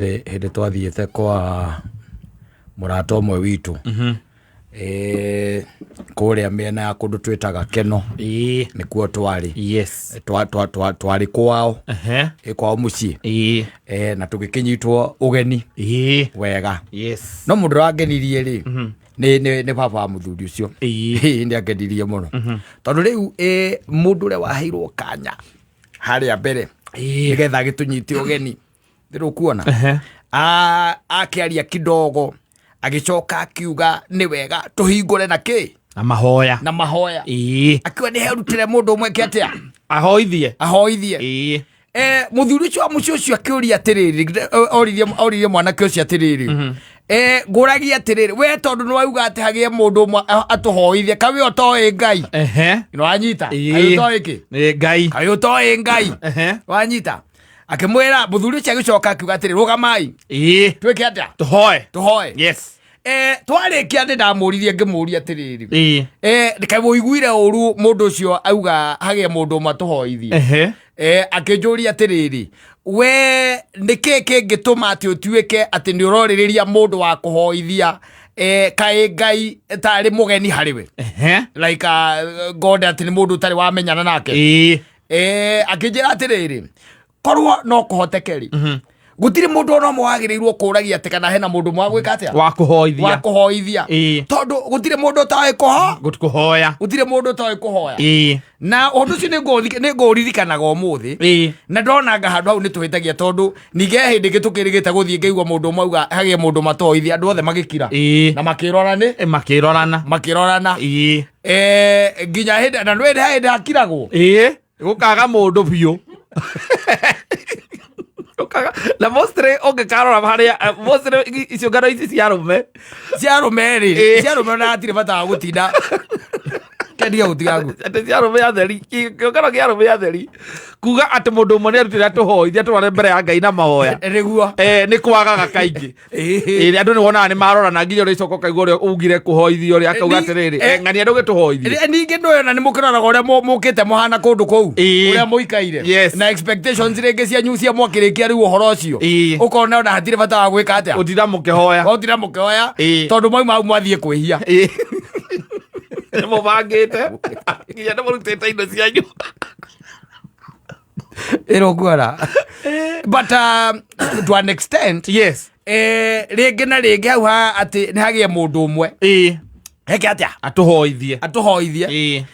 Hĩndĩ twathiĩte kwa mũrata ũmwe witũ kũrĩa mĩena ya kũndũ twĩtaga Keno nĩkuo twarĩ twarĩ kwao kwao mũciĩ na tũgĩkĩnyitwo ũgeni wega no mũndũ ũrangenirie rĩ nĩ baba wa mũthuri ũcio nĩangenirie mũno tondũ rĩu mũndũ ũrĩa waheirwo kanya harĩa mbere nĩgetha agĩtũnyite ũgeni ndĩrũ kuona akĩaria kidogo agĩcoka akiuga nĩ wega tũhingũre na kĩ na mahoya akiuga nĩ herutĩre mũndũ ũmwe kĩatĩa ahoithie mũthuri ũcio wa mũciĩ ũcio akĩũria atĩrĩrĩ oririe mwanake ũcio atĩrĩrĩ ngũragia atĩrĩrĩ we tondũ nĩ wauga atĩ hagĩe mũndũ ũmwe atũhoithie kawe ũtoĩ Ngai nĩwanyita kawe ũtoĩ Ngai wanyita akĩmwĩra mũthuri ũcio agĩcoka akiuga atĩrĩ rũgamai twĩke atĩa tũhoe twarĩkia nĩ ndamũririe ngĩmũria atĩrĩrĩ kaĩ ũiguire ũru mũndũ ũcio auga hagĩe mũndũ ũmwe atũhoithie akĩnjũria atĩrĩrĩ we nĩkĩ kĩngĩtũma atĩ ũtuĩke atĩ nĩ ũrorĩrĩria mũndũ wa kũhoithia kaĩ Ngai tarĩ mũgeni harĩwe like God atĩ nĩ mũndũ ũtarĩ wamenyana nake akĩnjĩra atĩrĩrĩ korwo no kũhoteke rĩ gũtirĩ mũndũ ona ũmwe wagĩrĩirwo kũragia atĩ kana hena mũndũ ũmwe gwĩka atĩa wa kũhoithia tondũ gũtirĩ mũndũ ũtoĩ kũhoya gũtirĩ mũndũ ũtoĩ kũhoya na ũndũ ũcio nĩ ngũririkanaga ũmũthĩ na ndonaga handũ hau nĩ tũhĩtagia tondũ ningĩ hĩndĩ ĩngĩ tũkĩrĩgĩte gũthiĩ ngĩigua mũndũ ũmwe auga hagĩe mũndũ matoithia andũ othe magĩkira na makĩrorana nginya hĩndĩ na nĩ hĩndĩ hakiragwo gũkaga mũndũ biũ na mostre ũngĩkarora harĩa mostre iciũngano ici cia arũme rĩ cia arũme na hatirĩ bata wa gũtinda kendia gũtigagu atĩ cia arũme atheri kĩũngano kĩa arũme atheri kuga atĩ mũndũ ũmwe nĩ arutĩra tũhoithia tũrore mbere ya Ngai na mahoya nĩguo nĩ kwagaga kaingĩ andũ nĩ wonaga nĩ marorana nginya ũrĩa icoka ũkaigua ũrĩa ugire kũhoithia ũrĩa akauga atĩrĩrĩ ng'ania ndũgĩtũhoithie ningĩ ndũyona nĩ mũkĩroraga ũrĩa mũkĩte mũhana kũndũ kũu ũrĩa mũikaire na expectations rĩngĩ cianyu cia mwakĩrĩkia rĩu ũhoro ũcio ũkona ona hatirĩ bata wa gwĩka atĩa gũtira mũkĩhoya tondũ mauma hau mwathiĩ kwĩhia mũbangĩte nginya nĩ mũrutĩte indo cianyu kuona but to an extent rĩngĩ na rĩngĩ hau atĩ nĩ hagĩe mũndũ ũmwe heke atĩa atũhoithie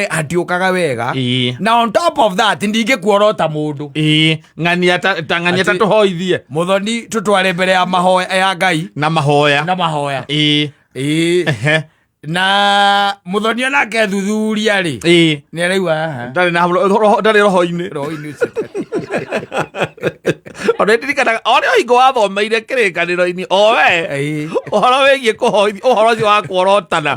hatiũkaga wega na on top of that ndingĩkuora ta mũndũ ng'ania ta tũhoithie mũthoni tũtware mbere ya mahoya ya Ngai na mahoya na mũthoni onake thuthuria rĩ nĩ araigua ndarĩ roho-inĩ ona ndirikanaga ũrĩa ũhingo wathomeire kĩrĩkanĩro-inĩ we ũhoro wĩgiĩ kũhoithia ũhoro ũcio wa kuorotana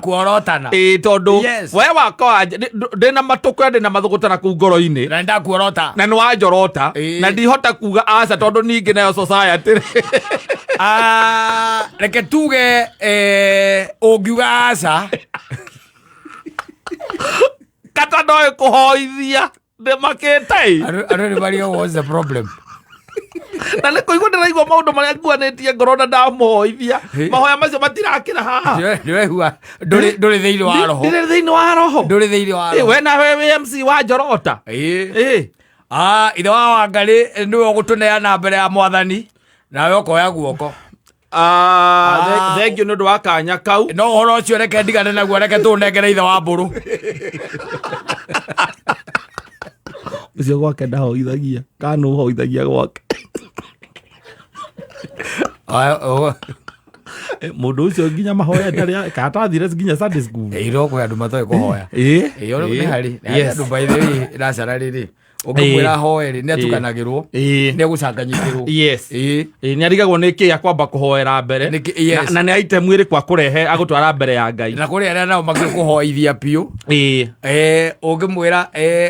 tondũ we wakwa ndĩna matũkũ ndĩna mathũgũtana kũu ngoro-inĩ na ndakuorota na nĩ wanjorota na ndihota kuga aca tondũ ningĩ nayo society reke tuge ũngiuga aca kata ndoĩ kũhoithia ndĩmakĩte andũ nĩ mario what's the problem na nĩ kũigua ndĩraigua maũndũ marĩa nguanĩtie ngoro na ndamũhoithia mahoya macio matirakĩra haha ndĩraigua ndũrĩ thĩinĩ wa roho ndũrĩ thĩinĩ wa roho we nawe wĩ MC wa njorota ithe wa Wangarĩ nĩwe ũgũtũneana mbere ya Mwathani nawe ũkoya guoko thengio nĩ ũndũ wa kanya kau no ũhoro ũcio reke ndigane naguo reke tũnengere ithe wa mbũrũ ũcio gwake ndahoithagia kana ũhoithagia gwake mũndũ ũcio nginya mahoya ndarĩ katathire nginya Sunday school iroko andũ matoĩ kũhoya nĩ harĩ andũ by the way ĩracara rĩrĩ ũngĩmwĩra hoe rĩ nĩ atukanagĩrwo nĩ egũcanganyitĩrwo nĩ arigagwo nĩ kĩ akwamba kũhoera mbere na nĩ aite mwĩrĩ kwa kũrehe agũtwara mbere ya Ngai na kũrĩ arĩa nao magĩkũhoithia biũ ũngĩmwĩra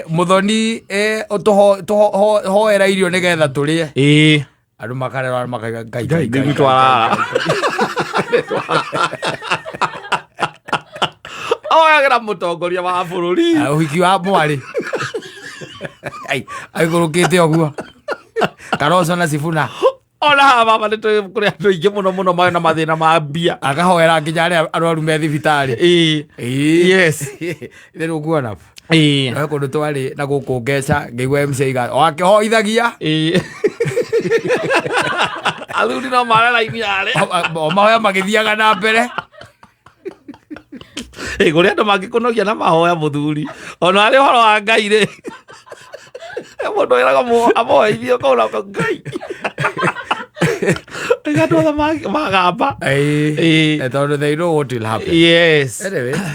mũthoni ũtũhoera irio nĩgetha tũrĩe andũ makarera makaiga Ngai gwitwara oyagĩra mũtongoria wa bũrũri ũhiki wa mwarĩ aigũrũkĩte ũguo Karoso na Sifuna ona haba nä tå kå rä andå aingä må no må no marä na mathä na ma mbia akahoera nginya arä a arwaru me thibitarä rä rå nguona kå ndå twarä na gå kå ngeca ngä igua mca akä hoithagia athuri no mareraini arä mahoya magä thiaga na mbere gå rä andå mangä kå nogia na mahoya må thuri ona arä horo wa ngai rä må ndå ä raga amoithio kå na ngai andå othe magamba tondå they know what will happen.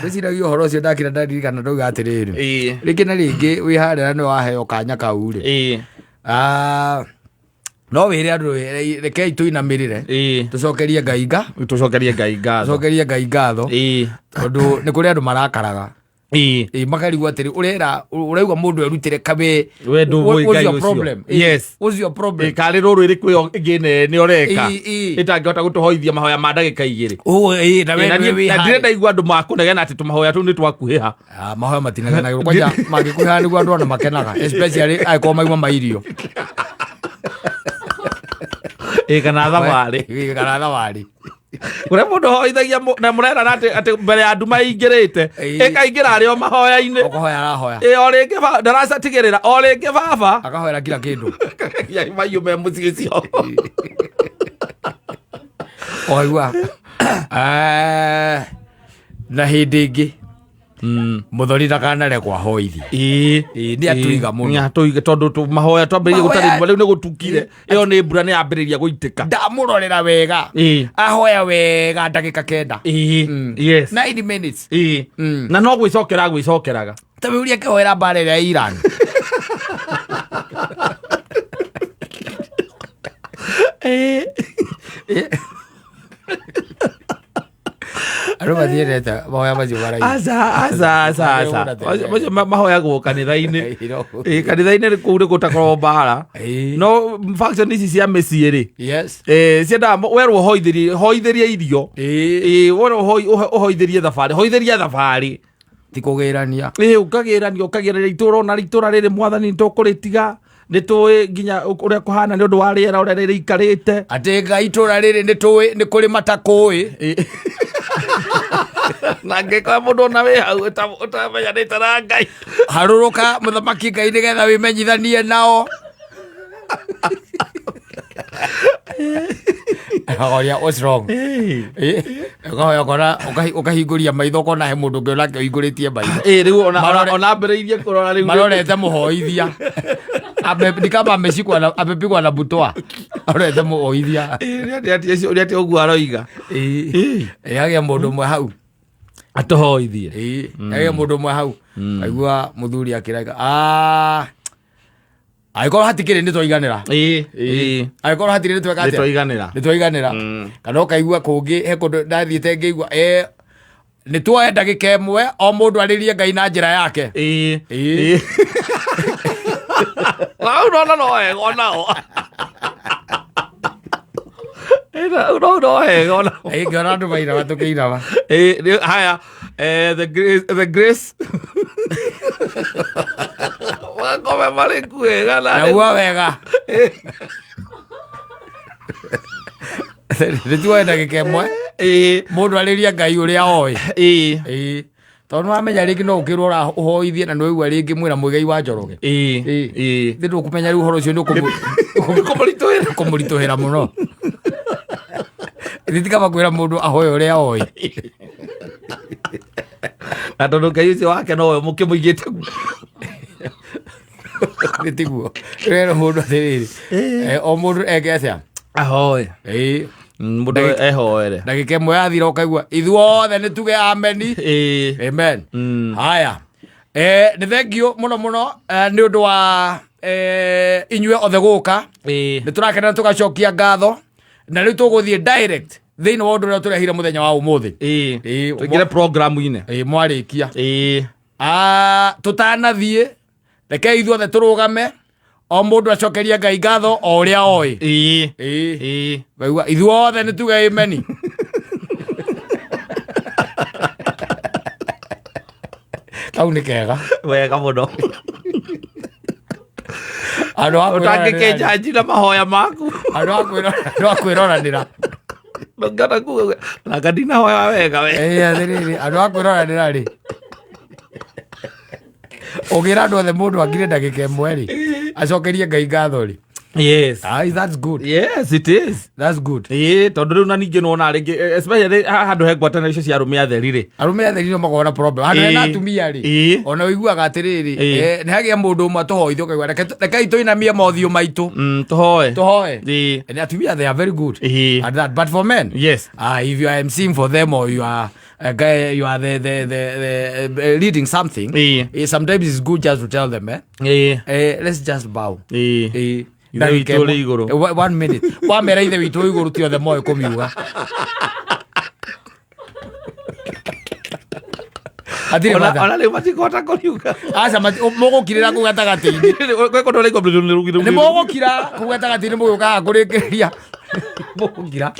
Ndäciragia å horo å cio ndakira ndaririkana ndauga atä rä rä rä ngä na rä ngä wä harä ra nä waheo kanya kau rä no wä re andå rekei tå inamä rä re tå cokerie ngai ngatho tondå nä kå rä andå marakaraga makarigwo atä rä å rauga må ndå erutä re kabe karä rå rå ä rä kwä ngä nene å reka ä tangä hota gå tå hoithia mahoya ma ndagä ka igä rä ndirä ndaigua andå makå negena atä tå mahoya tå nä twakuhä ha mahoya matinagenagä kwanja mangä kuhä ha nä guo andå ona makenaga angäkorwo maima mairio kana thabarä å rä a må ndå hoithagia na må rera atä mbere ya nduma ingä rä te ä kaingä ra arä o mahoya-inä o rä ngä ndaracatigä rä ra o rä ngä baba akahoera kila kä ndå maiyå me må ciä cio oaigua na hä ndä ĩngĩ må thori ndakanarekwo ahoithie nä atåiga må no tondå mahoya twambä rä rie gå tarä rä u nä gå tukire ä yo nä mbura nä yambä rä ria gå itä ka ndamå rorera wega ahoya wega ndagä ka kenda 90 minutes na no gwä cokera gwä cokeraga tamä å ria kä hoera mbarä ä rä a Iran andå mathiendete mahoya macio mahoyagwo kanitha-inä kanitha-inä kå u nä gå takorwo mbara no faction ici cia mä ciä rä ciendaga werwo hoithä rie irio werwo å hoithä rie thabarä ti kå gä rania å kagä rania itå ra ona itå ra rä rä mwathani nä tå kå rä tiga nä tå nginya å rä a kå hana nä å ndå wa rä era å rä a rä rä ikarä te atä ngai itå ra rä rä nä tå nä kå rä matakå na ngä korwo må ndå ona wä hau å tamenyanä te na ngai harå rå ka må thamaki ngai nä getha wä menyithanie nao akagoria å kahingå ria maitho kona he må ndå ngä onake å hingå rä tie maitho rä u ona mbä rä irie kå rora rä u marorete må hoithia nikama amepigwa na butwa arorete må hoithia å rä atä å guo aroiga agä må ndå mwe hau atå hoithie agä må ndå mwe hau aigua må thuri akä raiga agäkorwo hatikä rä nä twaiganä ra agäkorwo hatirä nä twaiganä ra kana å kaigua kå ngä he kå ndå ndathiä te ngä igua nä tuoe ndagä ka ä mwe o må ndå arä rie ngai na njä ra yake rau nona no hego nao no hego nao ngä ona andå mairama tå kä irama haya the grace wakome marä kuega naua wega nä tuoe ndagä ka ä mwe må ndå arä ria ngai å rä a oä tondå wamenya rä ngä no å kä rwo å hoithie na nä waigua rä ngä mwä ra mwä gai wa njoroge thä ndå kå menya rä u horo å cio nä kå må ritå hä ra må no thä tika makwä ra må ndå ahoe å rä a oä na tondå ngai å cio wake nowe må kä må igä te nä tiguo rä må ndå atä rä rä o må ndå eke atä ahoe må ndå ehoere ndagä ka ä mwe yathira å kaigua ithuothe nä tuge ameni amen haya nä thengio må no må no nä å ndå wa inyuä othe gå ka nä tå rakena tå gacokia ngatho na rä u tå gå thiä thä inä wa å ndå å rä a tå rehire må thenya wa å må thä tå ingä re programu-inä mwarä kia tå tanathiä rekei ithuothe tå rå game o må ndå acokeria ngai ngatho o å rä a oä waigua ithuothe nä tuge ameni kau nä kega wega må no andå å tangä kä njanji na mahoya maku andå akwä roranä na ngadina hoya wega we andå akwä roranä ra rä å gä ra andå othe må ndå angire ndagä ka ä mwe rä acokerie ngai ngatho rä Yes. That's good. Yes, it is. That's good. Tondu riu na ningi no na ringi especially handu he ngwatana icio cia arume atheri ri. Arume atheri no magona problem. Handu he na atumia ri. Ona uiguaga atiriri. Ni hagia mundu umwe tuhoithio kaigua reke tuinamie mothiu maitu. Tuhoe. Ni atumia they are very good at that. But for men, yes. If you are emceeing for them or you are a guy, you are the leading something. Sometimes it's good just to tell them, let's just bow. 1 minute. Wamera ithe witu iguru ti othe moe kumiuga. Ona leo matikota kuniuga. Aca mugukirira ku gatagati-ini. Kweko ndore ko rugiru. Ni mugukira ku gatagati-ini muguka kurikiria. Mugukira.